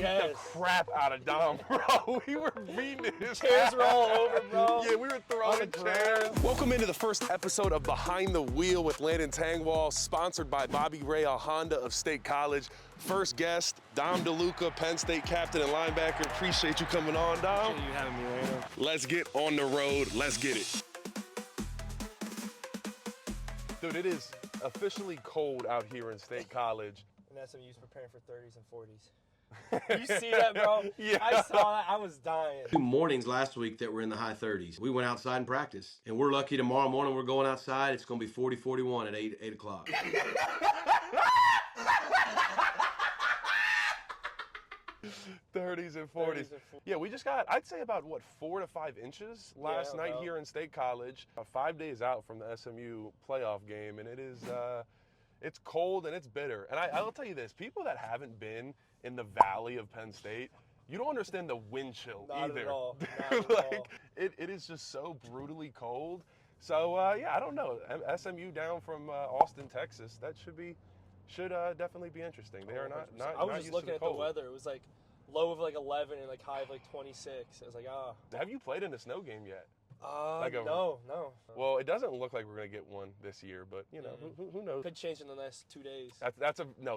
the crap out of Dom, bro. We were beating his chairs were all over, bro. Yeah, we were throwing chairs. Welcome into the first episode of Behind the Wheel with Landon Tengwall, sponsored by Bobby Ray Honda of State College. First guest, Dom Deluca, Penn State captain and linebacker. Appreciate you coming on, Dom. Appreciate you having me, Landon. Let's get on the road. Let's get it. Dude, it is officially cold out here in State College. And SMU's preparing for 30s and 40s. You see that, bro? Yeah. I saw that. I was dying. 2 mornings last week that were in the high 30s. We went outside and practiced. And we're lucky tomorrow morning we're going outside. It's going to be 40, 41 at 8 o'clock. 30s and 40s. Yeah, we just got, I'd say about, 4 to 5 inches last night here in State College. 5 days out from the SMU playoff game, and it is, it's cold and it's bitter. And I'll tell you this, people that haven't been in the valley of Penn State, you don't understand the wind chill either. At all. Like, it is just so brutally cold. So, yeah, I don't know. SMU down from Austin, Texas, that should definitely be interesting. They are not I was not just used looking to at cold. the weather. It was like low of like 11 and like high of like 26. I was like, ah. Have you played in a snow game yet? No. Well, it doesn't look like we're going to get one this year, but, you know, who knows? Could change in the next 2 days.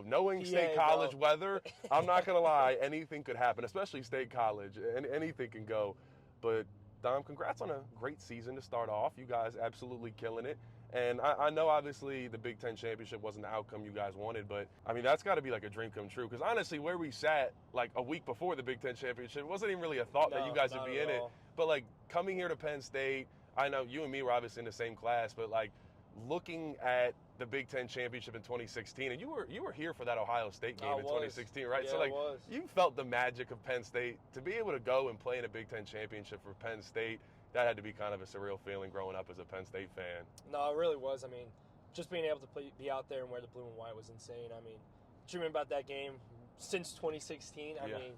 Knowing State College weather, I'm not going to lie, anything could happen, especially State College, and anything can go. But, Dom, congrats on a great season to start off. You guys absolutely killing it. And I know, obviously, the Big Ten Championship wasn't the outcome you guys wanted, but, I mean, that's got to be like a dream come true. Because, honestly, where we sat, like, a week before the Big Ten Championship, it wasn't even really a thought that you guys would be in it. But, like, coming here to Penn State, I know you and me were obviously in the same class, but, like, looking at the Big Ten Championship in 2016, and you were here for that Ohio State game in 2016, right? Yeah, so, like, you felt the magic of Penn State. To be able to go and play in a Big Ten Championship for Penn State, that had to be kind of a surreal feeling growing up as a Penn State fan. No, it really was. I mean, just being able to be out there and wear the blue and white was insane. I mean, dreaming about that game since 2016, I mean,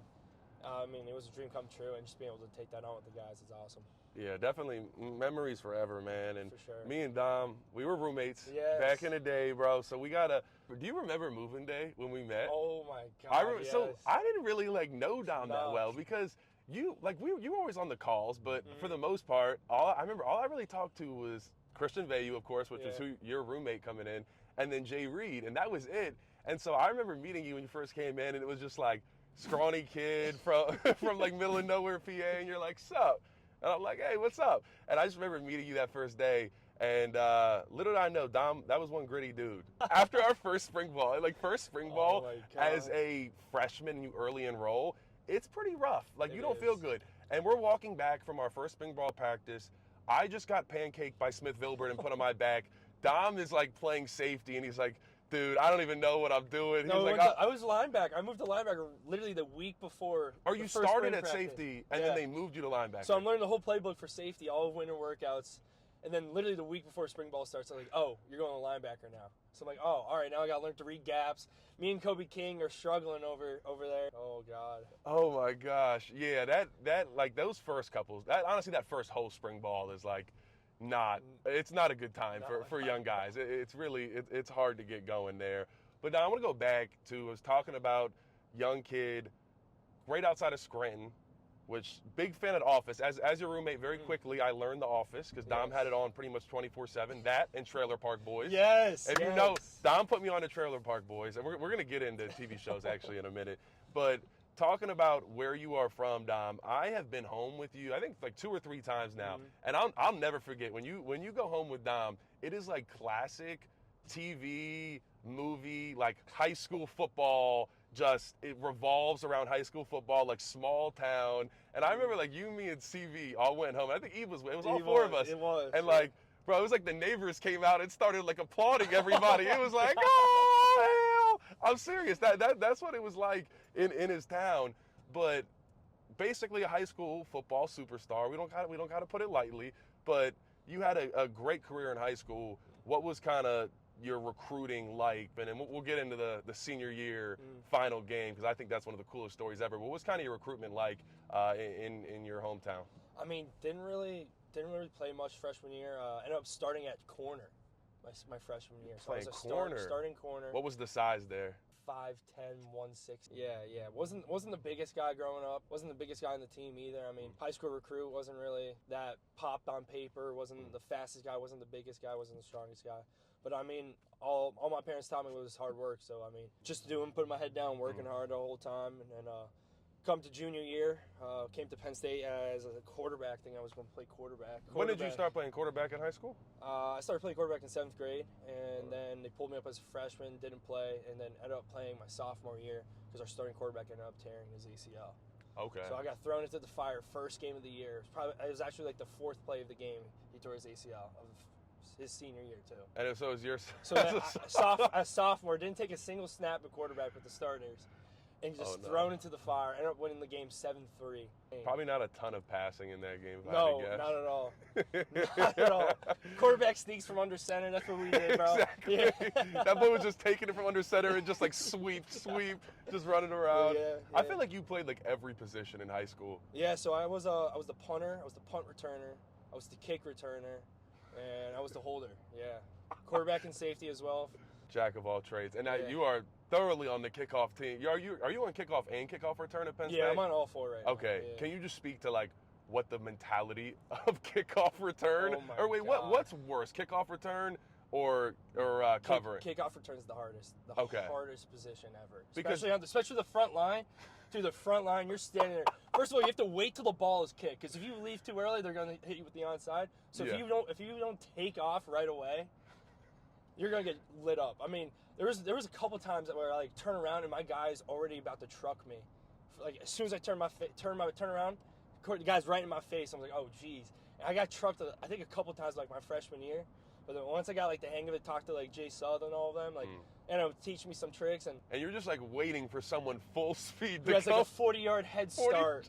it was a dream come true, and just being able to take that on with the guys is awesome. Yeah, definitely memories forever, man. And for sure. Me and Dom, we were roommates back in the day, bro. So we do you remember moving day when we met? Oh my God, yes. So I didn't really know Dom that well because you were always on the calls, but for the most part, all I really talked to was Christian Vayu, of course, which was your roommate coming in, and then Jay Reed, and that was it. And so I remember meeting you when you first came in, and it was just like scrawny kid from like middle of nowhere, PA, and you're like, sup? And I'm like, hey, what's up? And I just remember meeting you that first day, and little did I know, Dom, that was one gritty dude. After our first spring ball, as a freshman, you early enroll, it's pretty rough. Like, you don't feel good. And we're walking back from our first spring ball practice. I just got pancaked by Smith Vilbert and put on my back. Dom is, like, playing safety, and he's like, dude, I don't even know what I'm doing. No, he's like, I was linebacker. I moved to linebacker literally the week before. Or you started at safety, and then they moved you to linebacker. So I'm learning the whole playbook for safety, all of winter workouts. And then literally the week before spring ball starts, I'm like, oh, you're going to linebacker now. So I'm like, oh, all right, now I got to learn to read gaps. Me and Kobe King are struggling over there. Oh, God. Oh, my gosh. Yeah, that like those first couples, honestly, that first whole spring ball is like it's not a good time for young guys. It's really, it's hard to get going there. But now I want to go back to, I was talking about young kid, right outside of Scranton, which big fan of The Office. As your roommate, very quickly, I learned The Office because Dom had it on pretty much 24/7. That and Trailer Park Boys. Yes. You know, Dom put me on the Trailer Park Boys, and we're going to get into TV shows actually in a minute. But talking about where you are from, Dom, I have been home with you, I think like 2 or 3 times now, and I'll never forget when you go home with Dom. It is like classic TV movie, like high school football. Just it revolves around high school football, like small town. And I remember like you, me, and CV all went home. I think Eve was. It was all 4 of us. It was. And like, bro, it was like the neighbors came out and started like applauding everybody. It was like, oh hell! I'm serious. That's what it was like in his town. But basically a high school football superstar. We don't gotta put it lightly. But you had a great career in high school. What was kind of your recruiting like? And then we'll get into the senior year final game because I think that's one of the coolest stories ever. What was kind of your recruitment like in your hometown? I mean, didn't really play much freshman year. Ended up starting at corner my freshman year. So I was starting corner. What was the size there? 5'10", 160. Yeah. Wasn't the biggest guy growing up. Wasn't the biggest guy on the team either. I mean, high school recruit, wasn't really that popped on paper. Wasn't the fastest guy. Wasn't the biggest guy. Wasn't the strongest guy. But I mean, all my parents taught me was hard work. So I mean, just putting my head down, working hard the whole time, and come to junior year, came to Penn State as a quarterback. Thinking I was going to play quarterback. When did you start playing quarterback in high school? I started playing quarterback in 7th grade, and then they pulled me up as a freshman, didn't play, and then ended up playing my sophomore year because our starting quarterback ended up tearing his ACL. Okay. So I got thrown into the fire first game of the year. It was actually like the 4th play of the game. He tore his ACL of his senior year too. And so it was yours. So a sophomore, didn't take a single snap at quarterback with the starters. And just thrown into the fire. Ended up winning the game 7-3. Probably not a ton of passing in that game. No, not at all. Not at all. Quarterback sneaks from under center. That's what we did, bro. Exactly. Yeah. That boy was just taking it from under center and just like sweep, just running around. Yeah. I feel like you played like every position in high school. Yeah, so I was the punter, I was the punt returner, I was the kick returner, and I was the holder. Yeah. Quarterback and safety as well. Jack of all trades. And now you are thoroughly on the kickoff team. Are you on kickoff and kickoff return at Penn State? Yeah, I'm on all 4 right now. Okay. Yeah. Can you just speak to like what the mentality of kickoff return? Oh my or wait, God. what's worse, kickoff return or covering? Kickoff return is the hardest. The hardest position ever. Because especially the front line. Through the front line, you're standing there. First of all, you have to wait till the ball is kicked, because if you leave too early, they're going to hit you with the onside. So if you don't take off right away, you're going to get lit up. I mean, there was a couple times where I like turn around and my guy's already about to truck me. Like as soon as I turn around, the guy's right in my face. I'm like, oh geez. And I got trucked I think a couple times like my freshman year. But then once I got like the hang of it, talked to like Jay Sud and all of them, like and it would teach me some tricks, and you're just like waiting for someone full speed to has come. Like a 40-yard head start.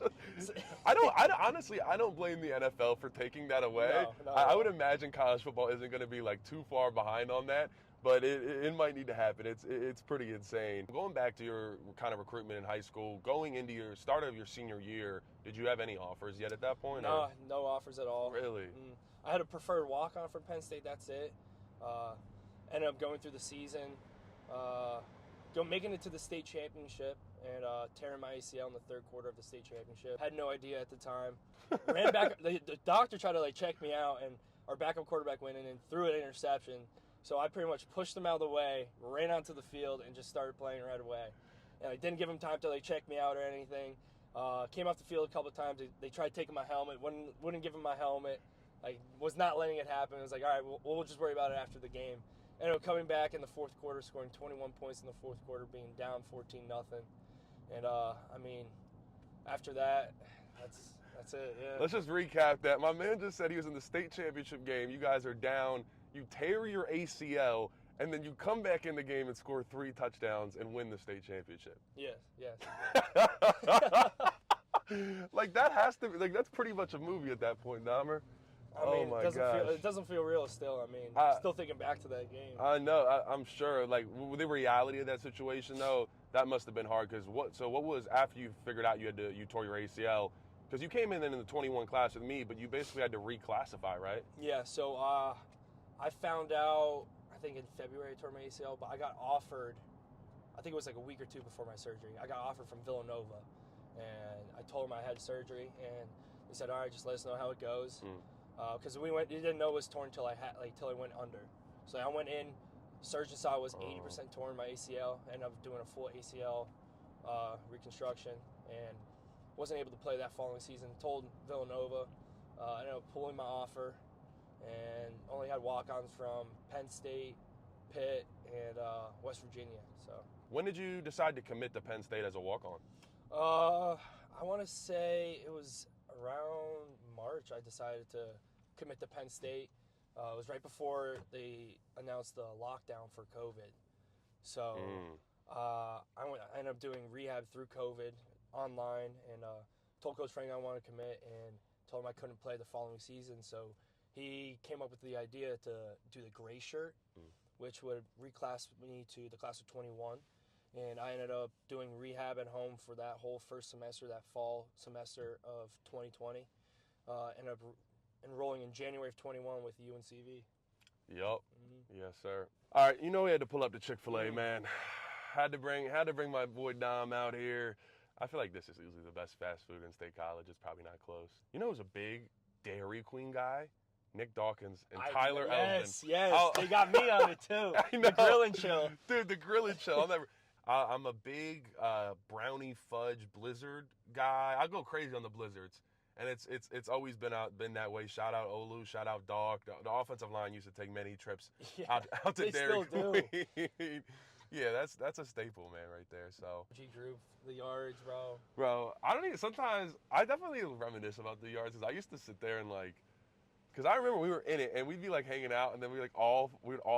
I don't blame the NFL for taking that away. No, I would imagine college football isn't going to be like too far behind on that, but it might need to happen. It's pretty insane. Going back to your kind of recruitment in high school, going into your start of your senior year, did you have any offers yet at that point? No, no offers at all. Really? I had a preferred walk-on from Penn State. That's it. Ended up going through the season, making it to the state championship, and tearing my ACL in the 3rd quarter of the state championship. Had no idea at the time. Ran back. The doctor tried to like check me out, and our backup quarterback went in and threw an interception. So I pretty much pushed him out of the way, ran onto the field, and just started playing right away. And I didn't give him time to like check me out or anything. Came off the field a couple of times. They tried taking my helmet. Wouldn't give him my helmet. Like, was not letting it happen. It was like, all right, we'll just worry about it after the game. Ended up coming back in the 4th quarter, scoring 21 points in the 4th quarter, being down 14-0. And I mean, after that, that's it. Yeah. Let's just recap that. My man just said he was in the state championship game. You guys are down. You tear your ACL, and then you come back in the game and score 3 touchdowns and win the state championship. Yes. Like that has to be like that's pretty much a movie at that point, Dahmer. I mean, it doesn't feel real still. I mean, still thinking back to that game. I know. I'm sure. Like the reality of that situation, though, that must have been hard. Because what was after you figured out you tore your ACL? Because you came in the 21 class with me, but you basically had to reclassify, right? Yeah. So I found out I think in February I tore my ACL, but I got offered. I think it was like a week or 2 before my surgery. I got offered from Villanova, and I told them I had surgery, and they said, all right, just let us know how it goes. Because they didn't know it was torn till I went under. So I went in, surgeon saw it was 80% torn my ACL. Ended up doing a full ACL reconstruction and wasn't able to play that following season. Told Villanova, ended up pulling my offer, and only had walk-ons from Penn State, Pitt, and West Virginia. So when did you decide to commit to Penn State as a walk-on? I want to say it was around March. I decided to commit to Penn State. It was right before they announced the lockdown for COVID. So I ended up doing rehab through COVID online, and told Coach Frank I wanted to commit, and told him I couldn't play the following season. So he came up with the idea to do the gray shirt, which would reclass me to the class of 21. And I ended up doing rehab at home for that whole first semester, that fall semester of 2020. Ended up enrolling in January of 21 with UNCV. Yup. Yes, sir. All right, we had to pull up the ChickfilA, man. Had to bring my boy Dom out here. I feel like this is easily the best fast food in State College. It's probably not close. You know who's a big Dairy Queen guy? Nick Dawkins and Tyler Eldon. Yes, they got me on it too. I know. The Grill and Chill. Dude, the Grill and Chill. I'm a big brownie fudge blizzard guy. I go crazy on the blizzards. And it's always been that way. Shout out Olu, shout out Dog. The offensive line used to take many trips out to Dairy Queen. Yeah, that's a staple, man, right there. So G group, the yards, bro. Bro, sometimes I definitely reminisce about the yards because I used to sit there and because I remember we were in it and we'd be hanging out and then we would all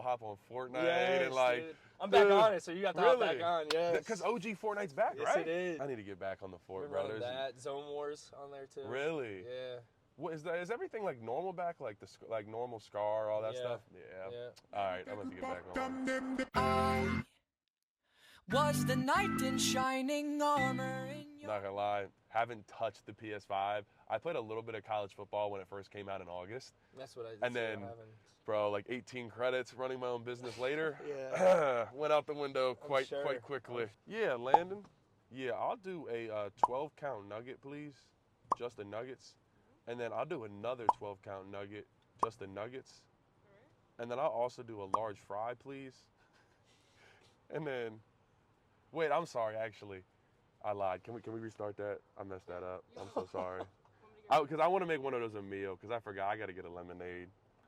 hop on Fortnite and dude. I'm back on it, so you got to hop back on, yes. Because OG Fortnite's back, yes, right? Yes, it is. I need to get back on the Fort, Remember brothers. that Zone Wars on there too. Really? Yeah. What is everything normal back, normal Scar, all that stuff? Yeah. All right, I'm gonna get back on. Was the knight in shining armor in your... Not gonna lie, haven't touched the PS5. I played a little bit of college football when it first came out in August. That's what I did. And then, bro, 18 credits, running my own business later. Yeah. Went out the window quite quickly. Yeah, Landon. Yeah, I'll do a 12-count nugget, please. Just the nuggets. And then I'll do another 12-count nugget, just the nuggets. And then I'll also do a large fry, please. And then, wait, I'm sorry, actually. I lied. Can we restart that? I messed that up. I'm so sorry. Because I want to make one of those a meal, because I forgot I got to get a lemonade.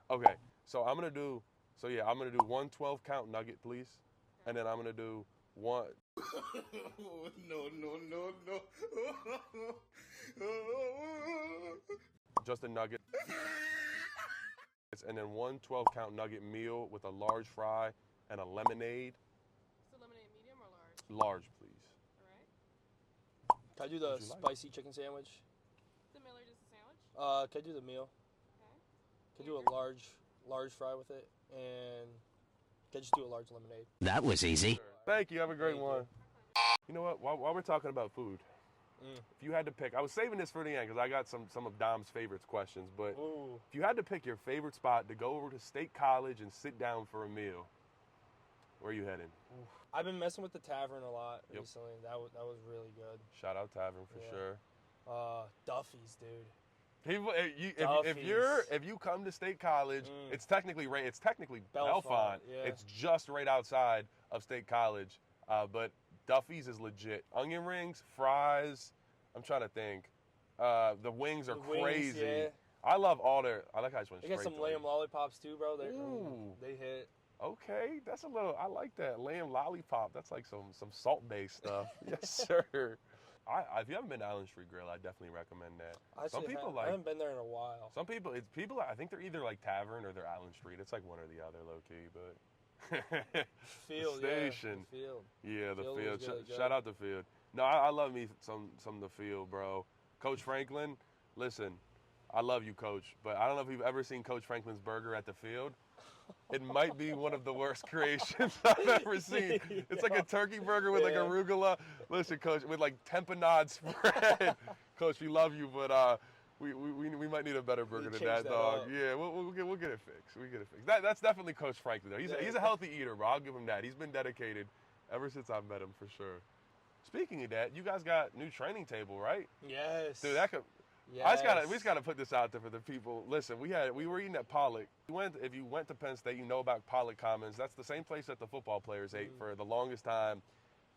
Okay, so I'm going to do one 12-count nugget, please. And then I'm going to do one. No. Just a nugget. And then one 12-count nugget meal with a large fry and a lemonade. So lemonade medium or large? Large, please. All right. Can I do the spicy chicken sandwich? Similar, just a sandwich? Can I do the meal? Okay. Can I do a large fry with it? And can I just do a large lemonade? That was easy. Thank you. Have a great one. You know what? While we're talking about food, if you had to pick, I was saving this for the end because I got some of Dom's favorites questions. But if you had to pick your favorite spot to go over to State College and sit down for a meal, where are you heading? I've been messing with the Tavern a lot recently. That was really good. Shout out Tavern for sure. Duffy's, dude. People, if you come to State College, it's technically Bellefonte. Yeah. It's just right outside of State College, but Duffy's is legit. Onion rings, fries. I'm trying to think. The wings are crazy. Yeah. I love all their. I like how I just went They straight. got some lamb lollipops too, bro. They hit. Okay, that's a little. I like that lamb lollipop. That's like some salt-based stuff. Yes, sir. If you haven't been to Island Street Grill, I definitely recommend that. I haven't been there in a while. Some people, I think they're either Tavern or they're Island Street. It's one or the other, low key, but. Field, the station. Yeah, the field. Yeah, the field. Really Shout out the field. No, I love me some of the field, bro. Coach Franklin, listen, I love you, Coach, but I don't know if you've ever seen Coach Franklin's burger at the field. It might be one of the worst creations I've ever seen. It's like a turkey burger with arugula. Listen, Coach, with tamponade spread. Coach, we love you, but we might need a better burger than that, dog. Yeah, we'll get it fixed. We get it fixed. That's definitely Coach Franklin, though. He's a healthy eater, bro. I'll give him that. He's been dedicated ever since I've met him, for sure. Speaking of that, you guys got new training table, right? Yes. Dude, that could. Yes. We just gotta put this out there for the people. Listen, we were eating at Pollock. If you went to Penn State, you know about Pollock Commons. That's the same place that the football players ate for the longest time.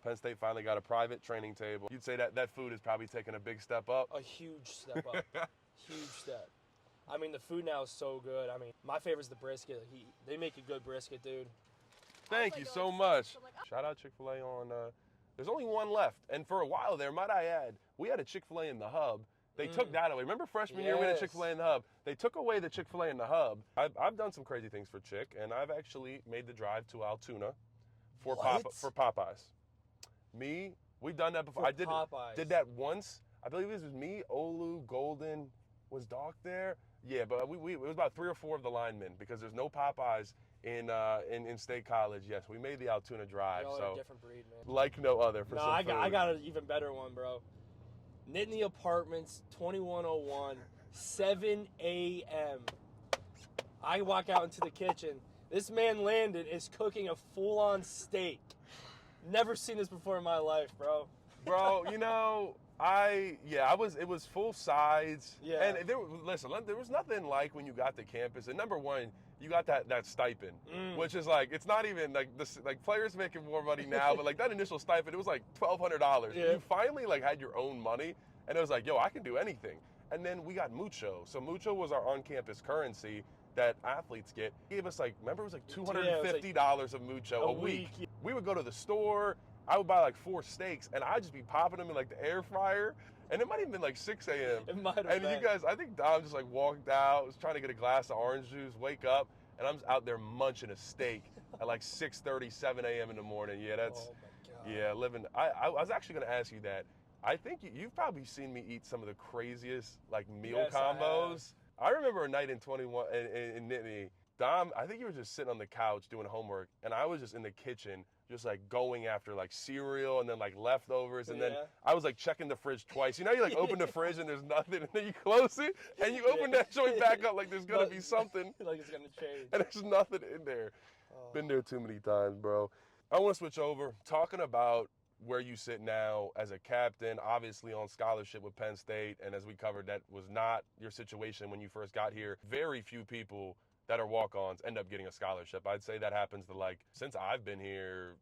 Penn State finally got a private training table. You'd say that food has probably taken a big step up. A huge step up. Huge step. I mean, the food now is so good. I mean, my favorite's the brisket. They make a good brisket, dude. Thank you so much. Shout out ChickfilA on. There's only one left, and for a while there, might I add, we had a ChickfilA in the hub. They took that away. Remember freshman year we had a ChickfilA in the hub? They took away the ChickfilA in the hub. I've done some crazy things for Chick, and I've actually made the drive to Altoona for Popeyes. We've done that before. I did that once. I believe this was me, Olu, Golden. Was Doc there? Yeah, but it was about 3 or 4 of the linemen because there's no Popeyes in State College. Yes, we made the Altoona drive. Y'all so are a different breed, man. Like no other for some food. I got an even better one, bro. Nittany Apartments, 2101, 7 a.m. I walk out into the kitchen. This man, Landon, is cooking a full-on steak. Never seen this before in my life, bro. Bro, you know, it was full sides. Yeah. And there was nothing like when you got to campus. And number one, you got that stipend, which is like, it's not even like this, like players making more money now, but like that initial stipend, it was like $1,200. Yeah. You finally like had your own money, and it was like, yo, I can do anything. And then we got Mucho. So Mucho was our on-campus currency that athletes get. He gave us like, remember it was like $250 of Mucho a week. Yeah. We would go to the store. I would buy like 4 steaks, and I'd just be popping them in like the air fryer. And it might have been like 6 a.m. It might have And been. you guys, I think Dom just like walked out, was trying to get a glass of orange juice, wake up, and I'm just out there munching a steak at like 6:30, 7 a.m. in the morning. Yeah, that's, Oh my God. yeah, living. I was actually going to ask you that. I think you've probably seen me eat some of the craziest like meal Yes, I have. combos. I remember a night in 21 in Nittany. Dom, I think you were just sitting on the couch doing homework, and I was just in the kitchen, just like going after like cereal and then like leftovers, and then Yeah. I was like checking the fridge twice. You know, you like open the fridge and there's nothing, and then you close it and you open that joint back up like there's gonna be something, Like it's gonna change. and there's nothing in there. Oh. Been there too many times, bro. I want to switch over, talking about where you sit now as a captain, obviously on scholarship with Penn State, and as we covered, that was not your situation when you first got here. Very few people that are walk-ons end up getting a scholarship. I'd say that happens to, like, since I've been here,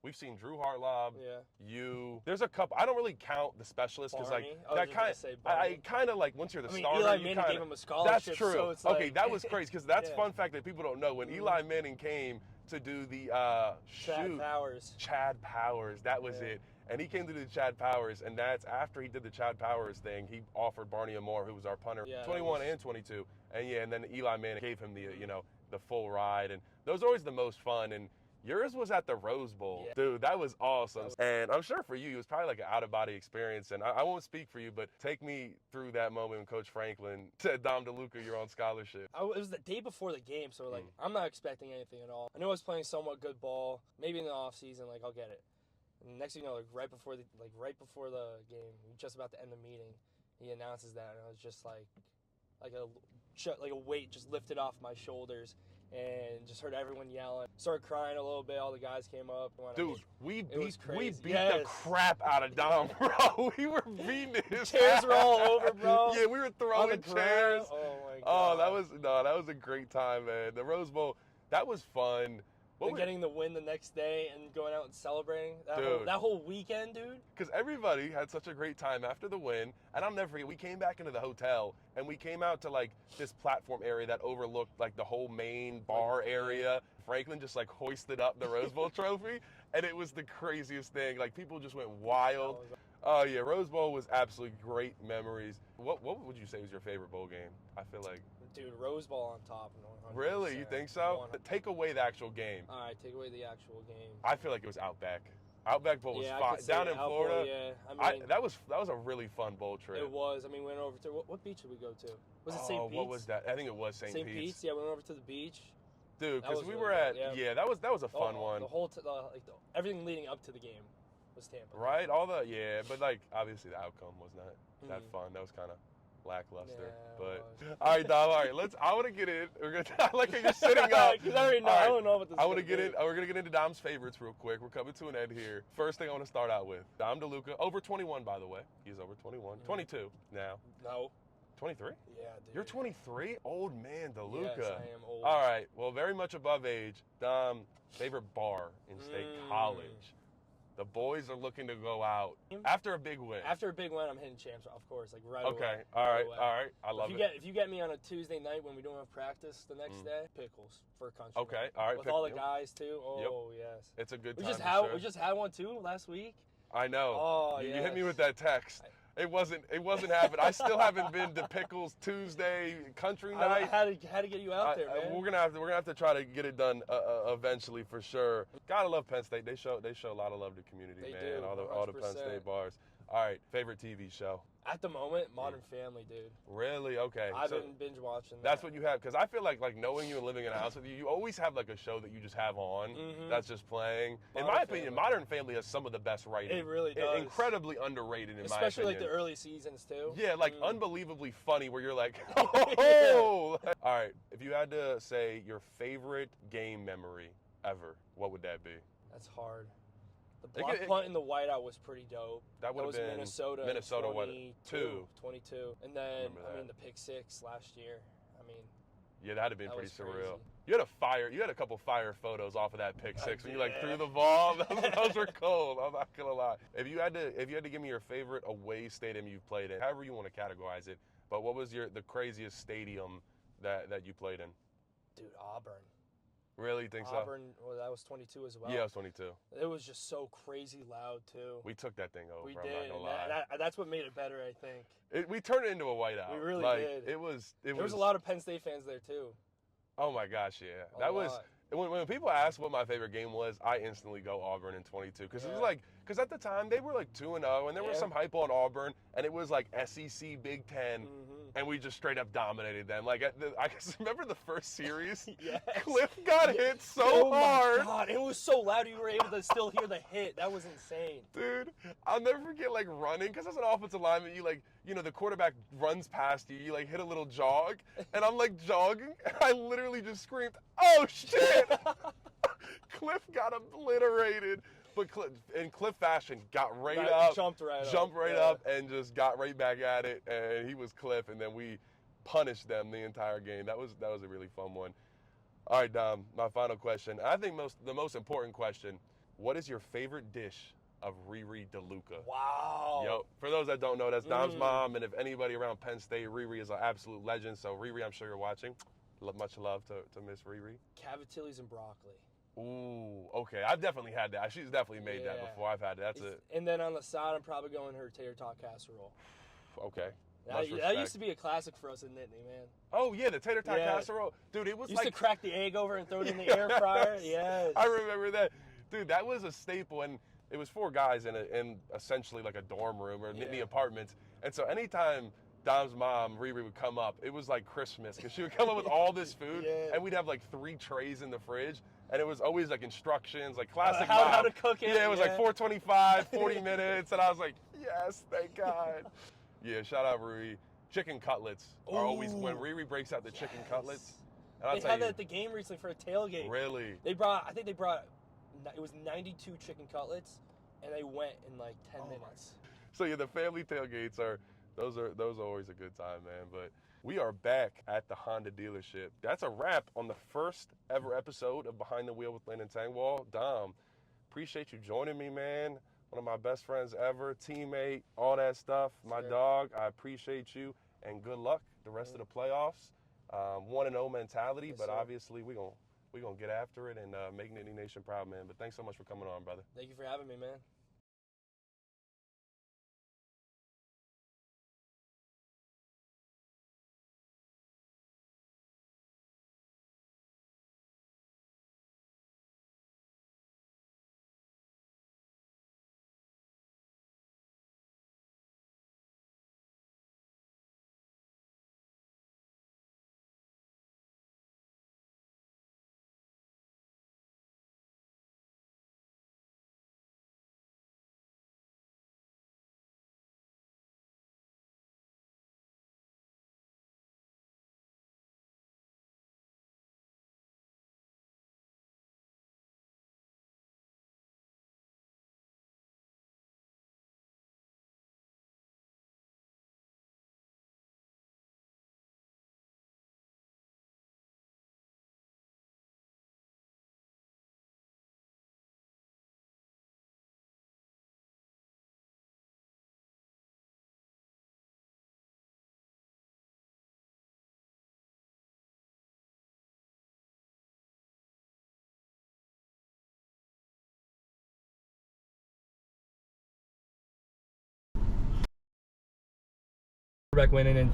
we've seen Drew Hartlob, Yeah. there's a couple. I don't really count the specialists because like Barney? I was that just gonna kind say I Barney. kind of like once you're the I mean, starter, Eli you Manning kinda, gave him a scholarship. that's true. So it's Okay, like, that was crazy because that's Yeah. fun fact that people don't know. When Eli Manning came to do the Chad Powers. Chad Powers, that was Yeah. it. And he came to do the Chad Powers, and that's after he did the Chad Powers thing. He offered Barney Amore, who was our punter, Yeah, 21 and 22, and then Eli Manning gave him the the full ride, and those are always the most fun. And yours was at the Rose Bowl, Yeah. dude. That was awesome, and I'm sure for you, it was probably like an out of body experience. And I won't speak for you, but take me through that moment when Coach Franklin said, "Dom Deluca, you're on scholarship." It was the day before the game, so like I'm not expecting anything at all. I knew I was playing somewhat good ball. Maybe in the off season, like I'll get it. And next thing you know, like right before the game, just about to end the meeting, he announces that, and I was just like a weight just lifted off my shoulders, and just heard everyone yelling. Started crying a little bit. All the guys came up. Dude, we was beat crazy. the Yes. crap out of Dom, bro. We were beating his Chairs were all over, bro. Yeah, we were On throwing the chairs. ground. Oh my Oh, God. that was a great time, man. The Rose Bowl, that was fun. And getting the win the next day and going out and celebrating Dude. that whole weekend, dude. Because everybody had such a great time after the win, and I'll never forget, we came back into the hotel, and we came out to, like, this platform area that overlooked, like, the whole main bar area. Franklin just, like, hoisted up the Rose Bowl trophy, and it was the craziest thing. Like, people just went wild. Oh, yeah, Rose Bowl was absolutely great memories. What would you say was your favorite bowl game? I feel like... Dude, Rose Bowl on top. 100%. Really? You think so? 100%. Take away the actual game. All right, take away the actual game. I feel like it was Outback. Outback Bowl was Yeah, I fun. could say Down in Outback, Florida, yeah. I mean, that was a really fun bowl trip. it was. I mean, we went over to what beach did we go to? Was it St. Pete's? What was that? I think it was St. St. Pete's. Pete's. Yeah, we went over to the beach. Dude, That because was we really were good, at yeah. that was a fun one. The whole everything leading up to the game was Tampa. Right? But like obviously the outcome was not that fun. That was kind of lackluster. Yeah, but it all right, Dom. All right, I want to get in. I like how you're sitting up. Because I already know. All right, I don't know what this. I want to get in. We're gonna get into Dom's favorites real quick. We're coming to an end here. First thing I want to start out with Dom Deluca, over 21 by the way. He's over 21, 22 now. No. 23? Yeah, dude. You're 23? Old man Deluca. Yes, I am old. All right. Well, very much above age. Dom, favorite bar in State College. The boys are looking to go out after a big win. After a big win, I'm hitting champs, of course, like right Okay. away. All right. away. All right. I love it. If you get me on a Tuesday night when we don't have practice the next day, pickles for country. Okay. night. All right. With all the guys too. Oh yes. It's a good We time. just had one too last week. I know. Oh, you hit me yes. with that text. It wasn't happening. I still haven't been to Pickles Tuesday country I night. had to get you out there, man. We're gonna have to try to get it done eventually for sure. Gotta love Penn State. They show a lot of love to the community, They man. do, All the Penn 100%. State bars. All right, favorite TV show. At the moment, Modern Family, dude. Really? Okay. I've so been binge watching. that's what you have, because I feel like knowing you and living in a house with you, you always have like a show that you just have on that's just playing. In my opinion, Modern Family has some of the best writing. It really does. Incredibly underrated in my opinion. Especially like the early seasons too. Yeah, like unbelievably funny where you're like, oh! All right, if you had to say your favorite game memory ever, what would that be? That's hard. The block punt in the whiteout was pretty dope. That would have been Minnesota. Minnesota 22. And then, the pick six last year. I mean, yeah, that'd have been pretty surreal. Crazy. You had a couple fire photos off of that pick six when you like threw the ball. Those were cold. I'm not gonna lie. If you had to give me your favorite away stadium you've played in, however you want to categorize it, but what was the craziest stadium that you played in? Dude, Auburn. Really think so? Auburn, well, that was 22 as well. Yeah, it was 22. It was just so crazy loud, too. We took that thing over. We I'm did. not gonna lie. That's what made it better, I think. We turned it into a whiteout. We really did. It was. There was a lot of Penn State fans there, too. Oh, my gosh, yeah. A That was. lot. When people ask what my favorite game was, I instantly go Auburn in 22 because it was like, because at the time they were like 2-0 and there was some hype on Auburn and it was like SEC Big Ten and we just straight up dominated them. Like I just remember the first series, Cliff got hit so hard. Oh my God, it was so loud you were able to still hear the hit. That was insane. Dude, I'll never forget like running because as an offensive lineman, you like, you know, the quarterback runs past you, you like hit a little jog and I'm like jogging and I literally just screamed, oh shit! Cliff got obliterated, but in Cliff fashion, got jumped right up, and just got right back at it. And he was Cliff, and then we punished them the entire game. That was a really fun one. All right, Dom, my final question. I think the most important question: what is your favorite dish of Riri Deluca? Wow. Yo, for those that don't know, that's Dom's mom, and if anybody around Penn State, Riri is an absolute legend. So Riri, I'm sure you're watching. Much love to Miss Riri. Cavatellis and broccoli. Ooh, okay. I've definitely had that. She's definitely made that before. I've had it. That's it. And then on the side, I'm probably going her tater tot casserole. Okay. That used to be a classic for us in Nittany, man. Oh, yeah, the tater tot casserole. Dude, it was used to crack the egg over and throw it in the air fryer. Yes. I remember that. Dude, that was a staple. And it was 4 guys in essentially like a dorm room or Nittany apartments. And so anytime Dom's mom, Riri, would come up, it was like Christmas because she would come up with all this food and we'd have like 3 trays in the fridge and it was always like instructions, like classic mom. How to cook it. Yeah, it was like 425, 40 minutes and I was like, yes, thank God. Yeah, shout out Riri. Chicken cutlets are always, when Riri breaks out the chicken cutlets. And they had that at the game recently for a tailgate. Really? It was 92 chicken cutlets and they went in like 10 minutes. So yeah, the family tailgates those are always a good time, man. But we are back at the Honda dealership. That's a wrap on the first ever episode of Behind the Wheel with Landon Tengwall. Dom, appreciate you joining me, man. One of my best friends ever, teammate, all that stuff. My dog, I appreciate you, and good luck the rest of the playoffs. 1-0 mentality, but obviously we're gonna get after it and make Nittany Nation proud, man. But thanks so much for coming on, brother. Thank you for having me, man. Quarterback went in and